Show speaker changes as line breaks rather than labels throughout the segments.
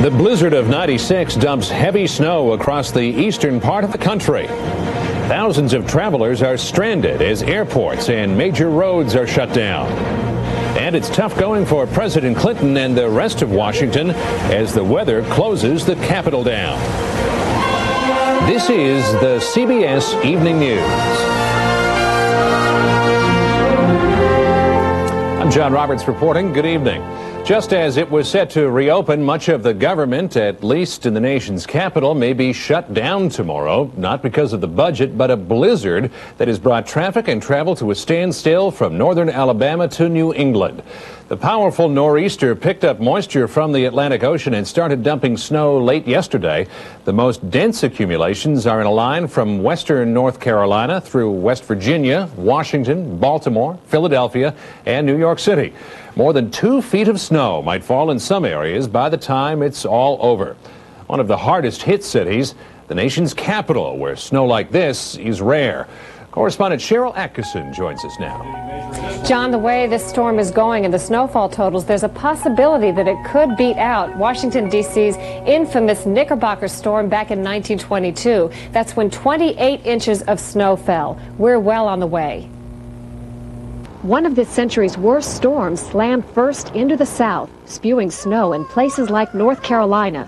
The blizzard of '96 dumps heavy snow across the eastern part of the country. Thousands of travelers are stranded as airports and major roads are shut down. And it's tough going for President Clinton and the rest of Washington as the weather closes the Capitol down. This is the CBS Evening News. I'm John Roberts reporting. Good evening. Just as it was set to reopen, much of the government, at least in the nation's capital, may be shut down tomorrow, not because of the budget, but a blizzard that has brought traffic and travel to a standstill from northern Alabama to New England. The powerful nor'easter picked up moisture from the Atlantic Ocean and started dumping snow late yesterday. The most dense accumulations are in a line from western North Carolina through West Virginia, Washington, Baltimore, Philadelphia, and New York City. More than 2 feet of snow might fall in some areas by the time it's all over. One of the hardest hit cities, the nation's capital, where snow like this is rare. Correspondent Cheryl Atkinson joins us now.
John, the way this storm is going and the snowfall totals, there's a possibility that it could beat out Washington, D.C.'s infamous Knickerbocker storm back in 1922. That's when 28 inches of snow fell. We're well on the way. One of this century's worst storms slammed first into the south, spewing snow in places like North Carolina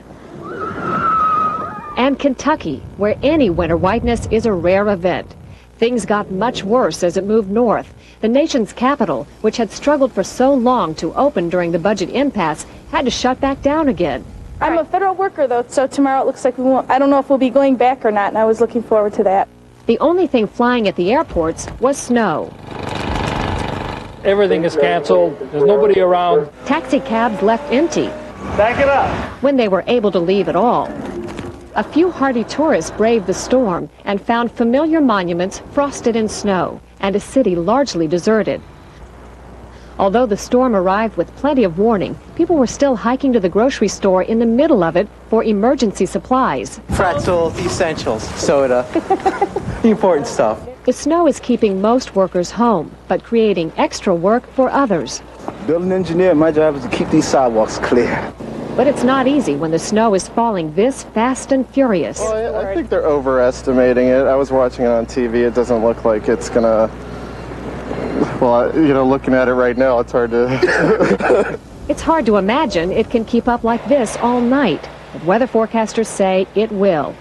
and Kentucky, where any winter whiteness is a rare event. Things got much worse as it moved north. The nation's capital, which had struggled for so long to open during the budget impasse, had to shut back down again.
I'm a federal worker, though, so tomorrow it looks like we won't. I don't know if we'll be going back or not, and I was looking forward to that.
The only thing flying at the airports was snow.
Everything is canceled. There's nobody around.
Taxi cabs left empty.
Back it up.
When they were able to leave at all. A few hardy tourists braved the storm and found familiar monuments frosted in snow and a city largely deserted. Although the storm arrived with plenty of warning, people were still hiking to the grocery store in the middle of it for emergency supplies.
Pretzels, essentials, soda, the important stuff.
The snow is keeping most workers home, but creating extra work for others.
Building engineer, my job is to keep these sidewalks clear.
But it's not easy when the snow is falling this fast and furious.
Well, I think they're overestimating it. I was watching it on TV. It doesn't look like it's gonna, well, you know, looking at it right now, it's hard to...
It's hard to imagine it can keep up like this all night, but weather forecasters say it will.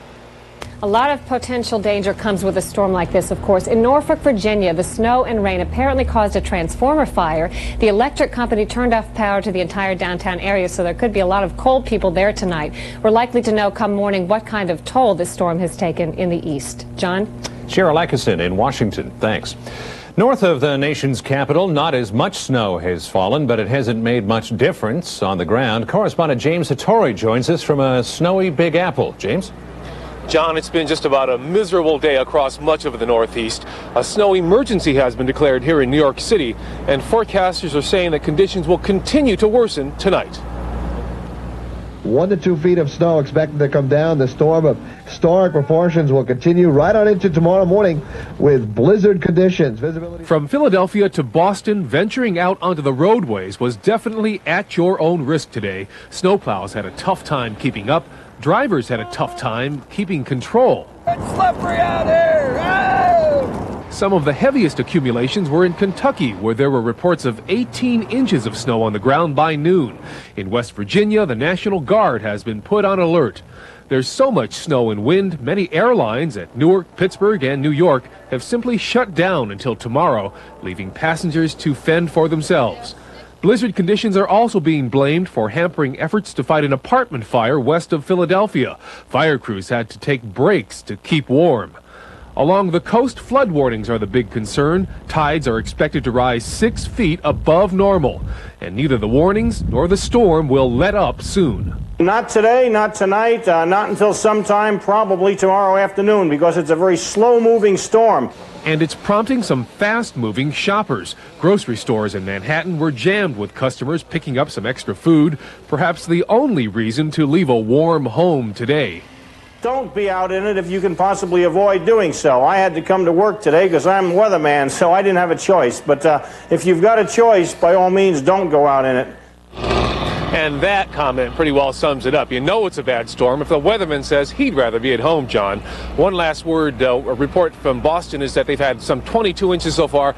A lot of potential danger comes with a storm like this, of course. In Norfolk, Virginia, the snow and rain apparently caused a transformer fire. The electric company turned off power to the entire downtown area, so there could be a lot of cold people there tonight. We're likely to know come morning what kind of toll this storm has taken in the east. John?
Cheryl Atkinson in Washington. Thanks. North of the nation's capital, not as much snow has fallen, but it hasn't made much difference on the ground. Correspondent James Hattori joins us from a snowy Big Apple. James?
John, it's been just about a miserable day across much of the Northeast. A snow emergency has been declared here in New York City, and forecasters are saying that conditions will continue to worsen tonight.
1 to 2 feet of snow expected to come down. The storm of historic proportions will continue right on into tomorrow morning with blizzard conditions. Visibility
from Philadelphia to Boston, venturing out onto the roadways was definitely at your own risk today. Snowplows had a tough time keeping up. Drivers had a tough time keeping control.
It's slippery out here! Oh!
Some of the heaviest accumulations were in Kentucky, where there were reports of 18 inches of snow on the ground by noon. In West Virginia, the National Guard has been put on alert. There's so much snow and wind, many airlines at Newark, Pittsburgh, and New York have simply shut down until tomorrow, leaving passengers to fend for themselves. Blizzard conditions are also being blamed for hampering efforts to fight an apartment fire west of Philadelphia. Fire crews had to take breaks to keep warm. Along the coast, flood warnings are the big concern. Tides are expected to rise 6 feet above normal. And neither the warnings nor the storm will let up soon.
Not today, not tonight, not until sometime, probably tomorrow afternoon, because it's a very slow-moving storm.
And it's prompting some fast-moving shoppers. Grocery stores in Manhattan were jammed with customers picking up some extra food, perhaps the only reason to leave a warm home today.
Don't be out in it if you can possibly avoid doing so. I had to come to work today because I'm a weatherman, so I didn't have a choice. But if you've got a choice, by all means, don't go out in it.
And that comment pretty well sums it up. You know it's a bad storm if the weatherman says he'd rather be at home, John. One last word, a report from Boston is that they've had some 22 inches so far,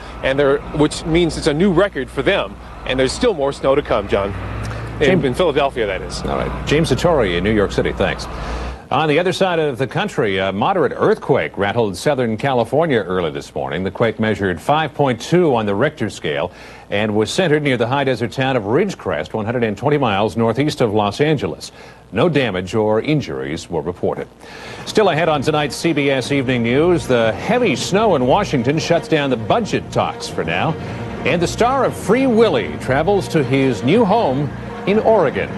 which means it's a new record for them. And there's still more snow to come, John. In Philadelphia, that is.
All right. James Satori in New York City, thanks. On the other side of the country, a moderate earthquake rattled Southern California early this morning. The quake measured 5.2 on the Richter scale and was centered near the high desert town of Ridgecrest, 120 miles northeast of Los Angeles. No damage or injuries were reported. Still ahead on tonight's CBS Evening News, the heavy snow in Washington shuts down the budget talks for now. And the star of Free Willy travels to his new home in Oregon.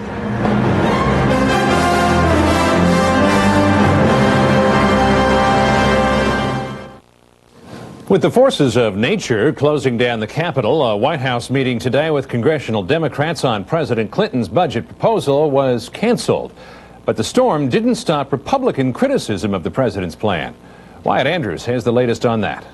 With the forces of nature closing down the Capitol, a White House meeting today with congressional Democrats on President Clinton's budget proposal was canceled. But the storm didn't stop Republican criticism of the president's plan. Wyatt Andrews has the latest on that.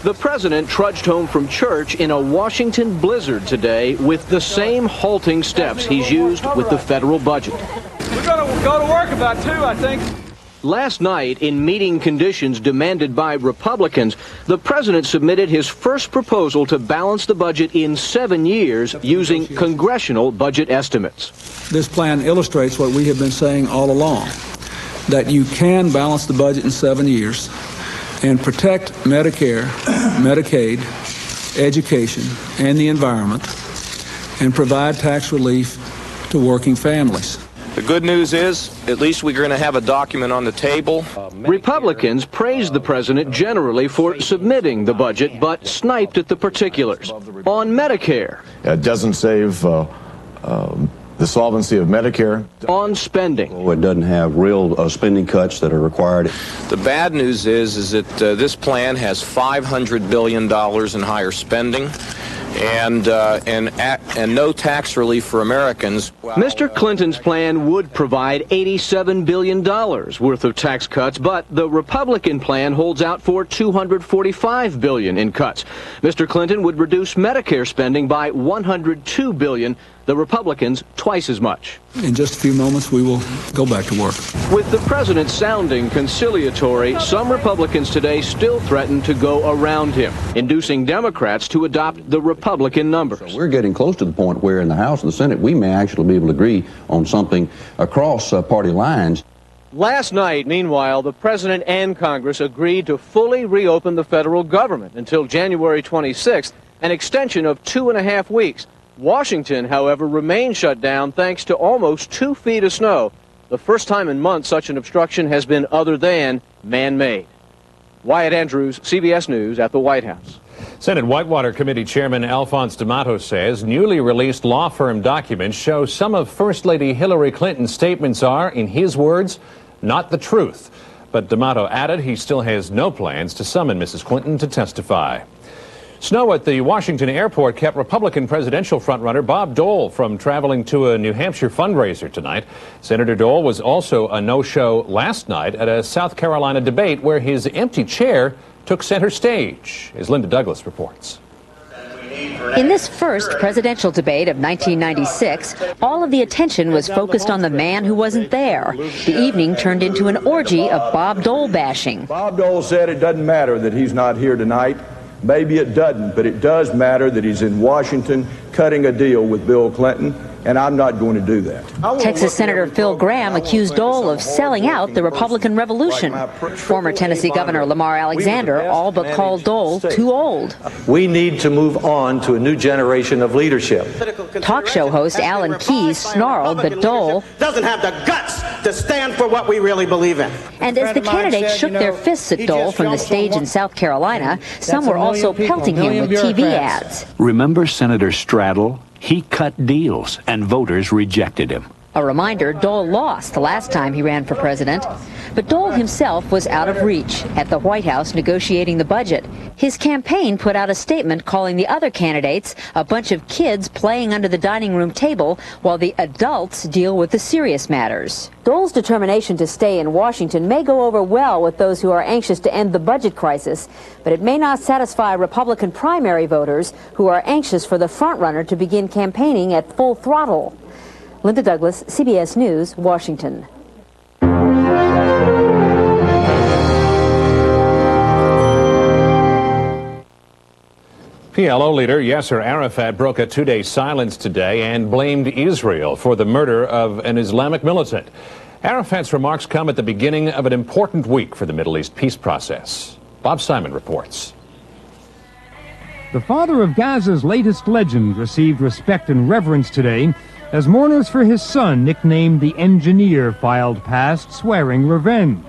The president trudged home from church in a Washington blizzard today with the same halting steps he's used with the federal budget.
We're going to go to work about 2, I think.
Last night, in meeting conditions demanded by Republicans, the president submitted his first proposal to balance the budget in 7 years using congressional budget estimates.
This plan illustrates what we have been saying all along, that you can balance the budget in 7 years and protect Medicare, Medicaid, education, and the environment, and provide tax relief to working families.
The good news is, at least we're going to have a document on the table.
Republicans praised the president generally for submitting the budget, but sniped at the particulars. On Medicare.
It doesn't save the solvency of Medicare.
On spending.
It doesn't have real spending cuts that are required.
The bad news is that this plan has $500 billion in higher spending. And no tax relief for Americans.
Mr. Clinton's plan would provide $87 billion worth of tax cuts, but the Republican plan holds out for $245 billion in cuts. Mr. Clinton would reduce Medicare spending by $102 billion. The Republicans twice as much.
In just a few moments, we will go back to work.
With the president sounding conciliatory, some Republicans today still threaten to go around him, inducing Democrats to adopt the Republican numbers.
So we're getting close to the point where in the House and the Senate, we may actually be able to agree on something across party lines.
Last night, meanwhile, the president and Congress agreed to fully reopen the federal government until January 26th, an extension of 2.5 weeks. Washington, however, remains shut down thanks to almost 2 feet of snow. The first time in months such an obstruction has been other than man-made. Wyatt Andrews, CBS News at the White House.
Senate Whitewater Committee Chairman Alphonse D'Amato says newly released law firm documents show some of First Lady Hillary Clinton's statements are, in his words, not the truth. But D'Amato added he still has no plans to summon Mrs. Clinton to testify. Snow at the Washington airport kept Republican presidential frontrunner Bob Dole from traveling to a New Hampshire fundraiser tonight. Senator Dole was also a no-show last night at a South Carolina debate where his empty chair took center stage, as Linda Douglas reports.
In this first presidential debate of 1996, all of the attention was focused on the man who wasn't there. The evening turned into an orgy of Bob Dole bashing.
Bob Dole said it doesn't matter that he's not here tonight. Maybe it doesn't, but it does matter that he's in Washington cutting a deal with Bill Clinton, and I'm not going to do that.
Texas Senator Phil Gramm accused Dole of selling out the Republican Revolution. Former Tennessee Governor Lamar Alexander all but called Dole too old.
We need to move on to a new generation of leadership.
Talk show host Alan Keyes snarled that Dole
doesn't have the guts to stand for what we really believe in.
And as the candidates shook their fists at Dole from the stage in South Carolina, some were also pelting him with TV ads.
Remember Senator Straddle? He cut deals, and voters rejected him.
A reminder, Dole lost the last time he ran for president. But Dole himself was out of reach at the White House negotiating the budget. His campaign put out a statement calling the other candidates a bunch of kids playing under the dining room table while the adults deal with the serious matters. Dole's determination to stay in Washington may go over well with those who are anxious to end the budget crisis, but it may not satisfy Republican primary voters who are anxious for the frontrunner to begin campaigning at full throttle. Linda Douglas, CBS News, Washington.
PLO leader Yasser Arafat broke a two-day silence today and blamed Israel for the murder of an Islamic militant. Arafat's remarks come at the beginning of an important week for the Middle East peace process. Bob Simon reports.
The father of Gaza's latest legend received respect and reverence today as mourners for his son, nicknamed the Engineer, filed past, swearing revenge.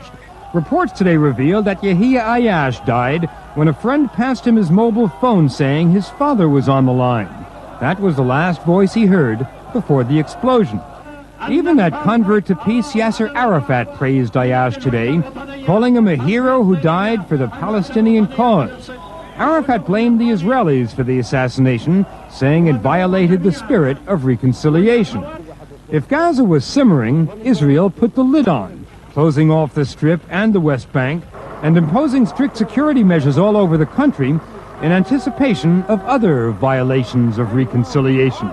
Reports today reveal that Yahya Ayash died when a friend passed him his mobile phone saying his father was on the line. That was the last voice he heard before the explosion. Even that convert to peace, Yasser Arafat, praised Ayash today, calling him a hero who died for the Palestinian cause. Arafat blamed the Israelis for the assassination, saying it violated the spirit of reconciliation. If Gaza was simmering, Israel put the lid on, closing off the Strip and the West Bank, and imposing strict security measures all over the country in anticipation of other violations of reconciliation.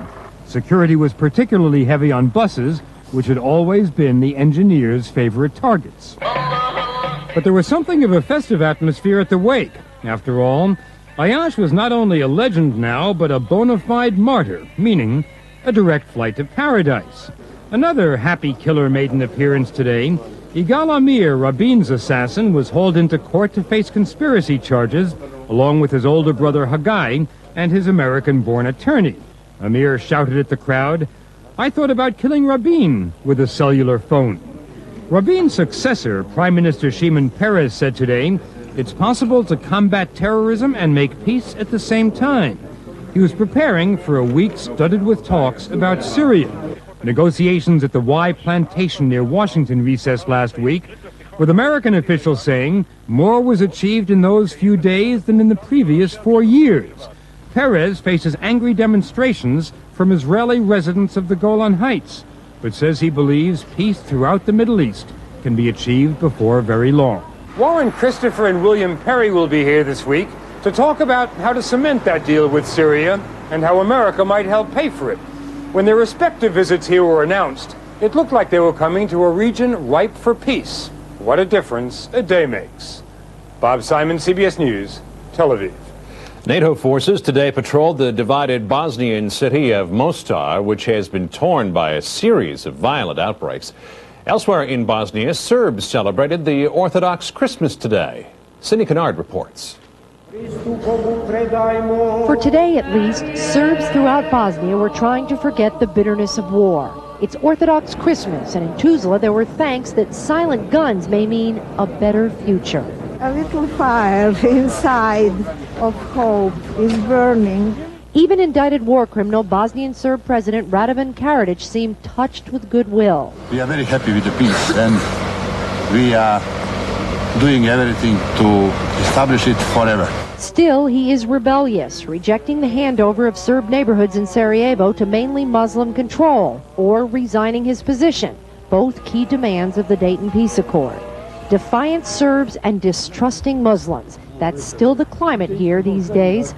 Security was particularly heavy on buses, which had always been the engineers' favorite targets. But there was something of a festive atmosphere at the wake. After all, Ayash was not only a legend now, but a bona fide martyr, meaning a direct flight to paradise. Another happy killer made an appearance today. Yigal Amir, Rabin's assassin, was hauled into court to face conspiracy charges, along with his older brother Haggai and his American-born attorney. Amir shouted at the crowd, "I thought about killing Rabin with a cellular phone." Rabin's successor, Prime Minister Shimon Peres, said today, "It's possible to combat terrorism and make peace at the same time." He was preparing for a week studded with talks about Syria. Negotiations at the Y plantation near Washington recessed last week, with American officials saying more was achieved in those few days than in the previous 4 years. Peres faces angry demonstrations from Israeli residents of the Golan Heights, but says he believes peace throughout the Middle East can be achieved before very long. Warren Christopher and William Perry will be here this week to talk about how to cement that deal with Syria and how America might help pay for it. When their respective visits here were announced, it looked like they were coming to a region ripe for peace. What a difference a day makes. Bob Simon, CBS News, Tel Aviv.
NATO forces today patrolled the divided Bosnian city of Mostar, which has been torn by a series of violent outbreaks. Elsewhere in Bosnia, Serbs celebrated the Orthodox Christmas today. Cindy Kennard reports.
For today, at least, Serbs throughout Bosnia were trying to forget the bitterness of war. It's Orthodox Christmas, and in Tuzla there were thanks that silent guns may mean a better future.
A little fire inside of hope is burning.
Even indicted war criminal Bosnian Serb President Radovan Karadzic seemed touched with goodwill.
We are very happy with the peace, and we are doing everything to establish it forever.
Still, he is rebellious, rejecting the handover of Serb neighborhoods in Sarajevo to mainly Muslim control, or resigning his position, both key demands of the Dayton Peace Accord. Defiant Serbs and distrusting Muslims. That's still the climate here these days.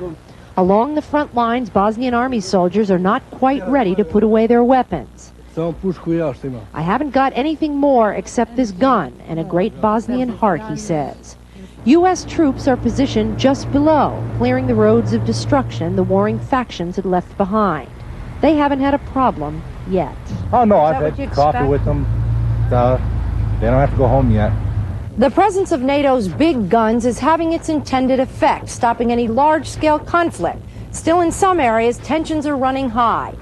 Along the front lines, Bosnian army soldiers are not quite ready to put away their weapons. I haven't got anything more except this gun and a great Bosnian heart, he says. U.S. troops are positioned just below, clearing the roads of destruction the warring factions had left behind. They haven't had a problem yet.
Oh, no, I've had coffee with them. They don't have to go home yet.
The presence of NATO's big guns is having its intended effect, stopping any large-scale conflict. Still, in some areas, tensions are running high.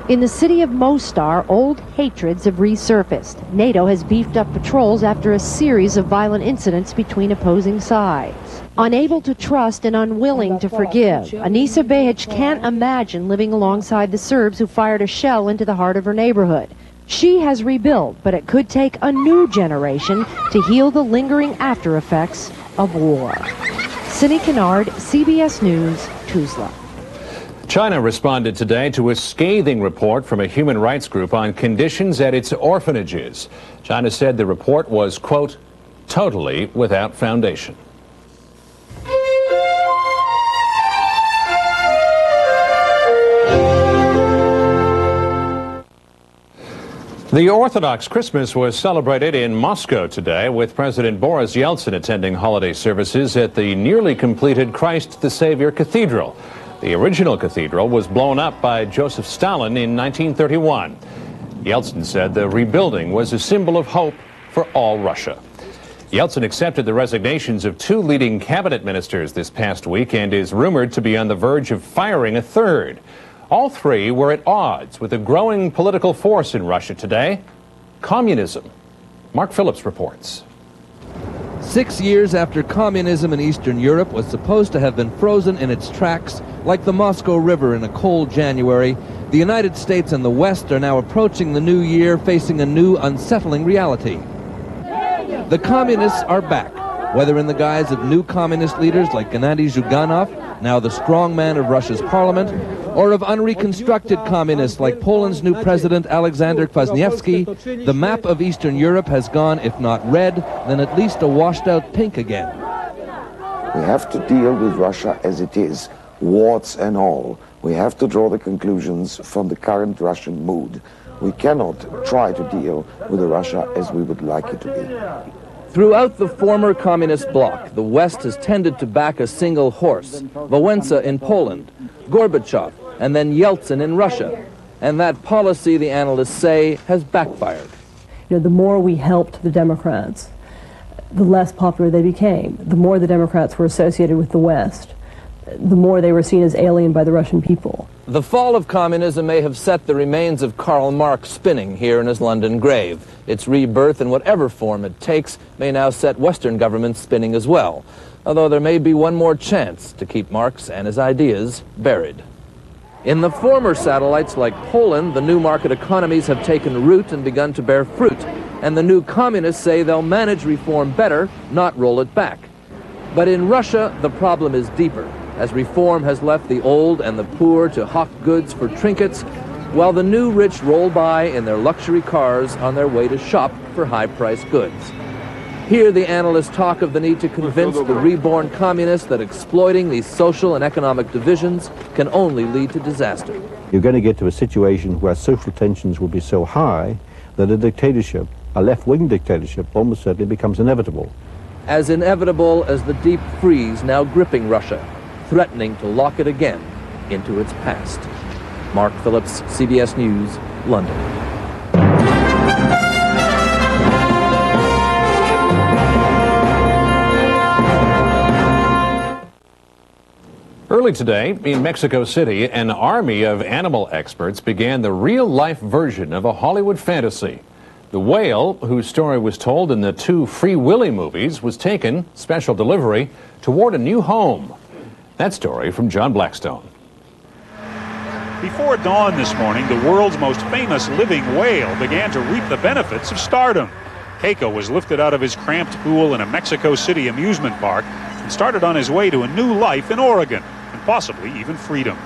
In the city of Mostar, old hatreds have resurfaced. NATO has beefed up patrols after a series of violent incidents between opposing sides. Unable to trust and unwilling to forgive, Anisa Behic can't imagine living alongside the Serbs who fired a shell into the heart of her neighborhood. She has rebuilt, but it could take a new generation to heal the lingering after effects of war. Cindy Kennard, CBS News, Tuzla.
China responded today to a scathing report from a human rights group on conditions at its orphanages. China said the report was, quote, totally without foundation. The Orthodox Christmas was celebrated in Moscow today, with President Boris Yeltsin attending holiday services at the nearly completed Christ the Savior Cathedral. The original cathedral was blown up by Joseph Stalin in 1931. Yeltsin said the rebuilding was a symbol of hope for all Russia. Yeltsin accepted the resignations of 2 leading cabinet ministers this past week and is rumored to be on the verge of firing a third. All 3 were at odds with a growing political force in Russia today, communism. Mark Phillips reports.
6 years after communism in Eastern Europe was supposed to have been frozen in its tracks, like the Moscow River in a cold January, the United States and the West are now approaching the new year facing a new unsettling reality. The communists are back, whether in the guise of new communist leaders like Gennady Zyuganov, now the strongman of Russia's parliament, or of unreconstructed communists like Poland's new president Alexander Kwasniewski. The map of Eastern Europe has gone, if not red, then at least a washed-out pink again.
We have to deal with Russia as it is, warts and all. We have to draw the conclusions from the current Russian mood. We cannot try to deal with Russia as we would like it to be.
Throughout the former communist bloc, the West has tended to back a single horse, Wałęsa in Poland, Gorbachev, and then Yeltsin in Russia. And that policy, the analysts say, has backfired.
You know, the more we helped the Democrats, the less popular they became. The more the Democrats were associated with the West, the more they were seen as alien by the Russian people.
The fall of communism may have set the remains of Karl Marx spinning here in his London grave. Its rebirth, in whatever form it takes, may now set Western governments spinning as well, although there may be one more chance to keep Marx and his ideas buried. In the former satellites like Poland, the new market economies have taken root and begun to bear fruit, and the new communists say they'll manage reform better, not roll it back. But in Russia, the problem is deeper, as reform has left the old and the poor to hawk goods for trinkets, while the new rich roll by in their luxury cars on their way to shop for high-priced goods. Here the analysts talk of the need to convince the reborn communists that exploiting these social and economic divisions can only lead to disaster.
You're going to get to a situation where social tensions will be so high that a dictatorship, a left-wing dictatorship, almost certainly becomes inevitable.
As inevitable as the deep freeze now gripping Russia, threatening to lock it again into its past. Mark Phillips, CBS News, London.
Early today, in Mexico City, an army of animal experts began the real-life version of a Hollywood fantasy. The whale, whose story was told in the 2 Free Willy movies, was taken, special delivery, toward a new home. That story from John Blackstone.
Before dawn this morning, the world's most famous living whale began to reap the benefits of stardom. Keiko was lifted out of his cramped pool in a Mexico City amusement park and started on his way to a new life in Oregon, and possibly even freedom.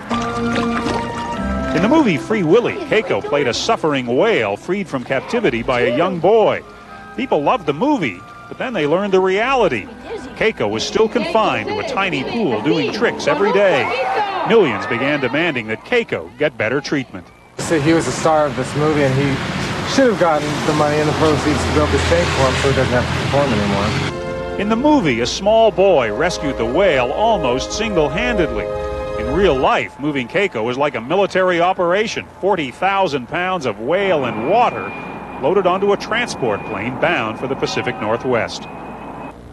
In the movie Free Willy, Keiko played a suffering whale freed from captivity by a young boy. People loved the movie, but then they learned the reality. Keiko was still confined to a tiny pool doing tricks every day. Millions began demanding that Keiko get better treatment.
He was the star of this movie, and he should have gotten the money and the proceeds to build this tank for him so he doesn't have to perform anymore.
In the movie, a small boy rescued the whale almost single-handedly. In real life, moving Keiko was like a military operation. 40,000 pounds of whale and water loaded onto a transport plane bound for the Pacific Northwest.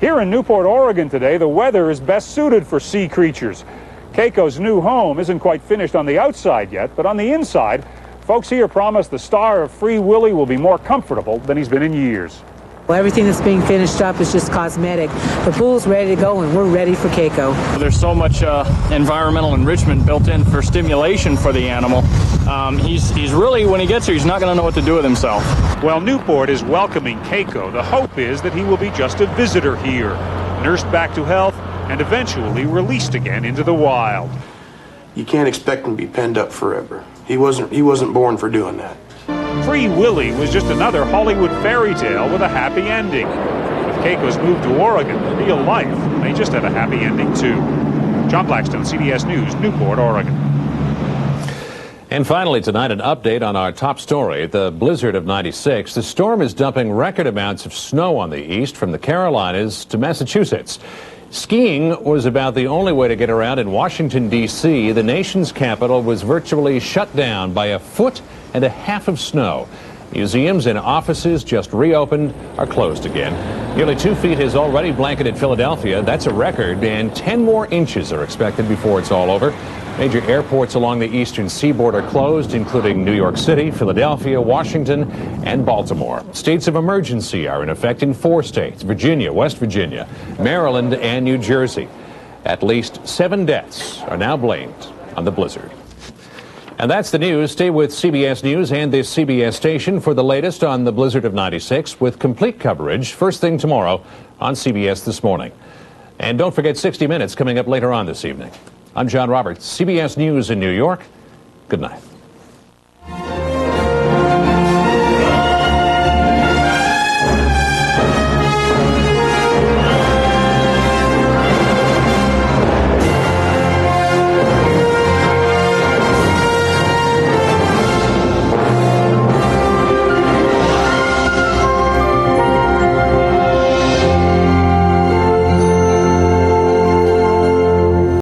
Here in Newport, Oregon today, the weather is best suited for sea creatures. Keiko's new home isn't quite finished on the outside yet, but on the inside, folks here promise the star of Free Willy will be more comfortable than he's been in years.
Well, everything that's being finished up is just cosmetic. The pool's ready to go, and we're ready for Keiko.
There's so much environmental enrichment built in for stimulation for the animal.
He's really, when he gets here, he's not going to know what to do with himself.
While Newport is welcoming Keiko, the hope is that he will be just a visitor here, nursed back to health, and eventually released again into the wild.
You can't expect him to be penned up forever. He wasn't born for doing that.
Free Willy was just another Hollywood fairy tale with a happy ending. With Keiko's move to Oregon, real life may just have a happy ending too. John Blackstone, CBS News, Newport, Oregon.
And finally tonight, an update on our top story, the blizzard of '96. The storm is dumping record amounts of snow on the east from the Carolinas to Massachusetts. Skiing was about the only way to get around in Washington, D.C. The nation's capital was virtually shut down by 1.5 feet of snow. Museums and offices just reopened are closed again. Nearly 2 feet has already blanketed Philadelphia. That's a record, and 10 more inches are expected before it's all over. Major airports along the eastern seaboard are closed, including New York City, Philadelphia, Washington, and Baltimore. States of emergency are in effect in 4 states: Virginia, West Virginia, Maryland, and New Jersey. At least 7 deaths are now blamed on the blizzard. And that's the news. Stay with CBS News and this CBS station for the latest on the blizzard of '96 with complete coverage first thing tomorrow on CBS This Morning. And don't forget 60 Minutes coming up later on this evening. I'm John Roberts, CBS News in New York. Good night.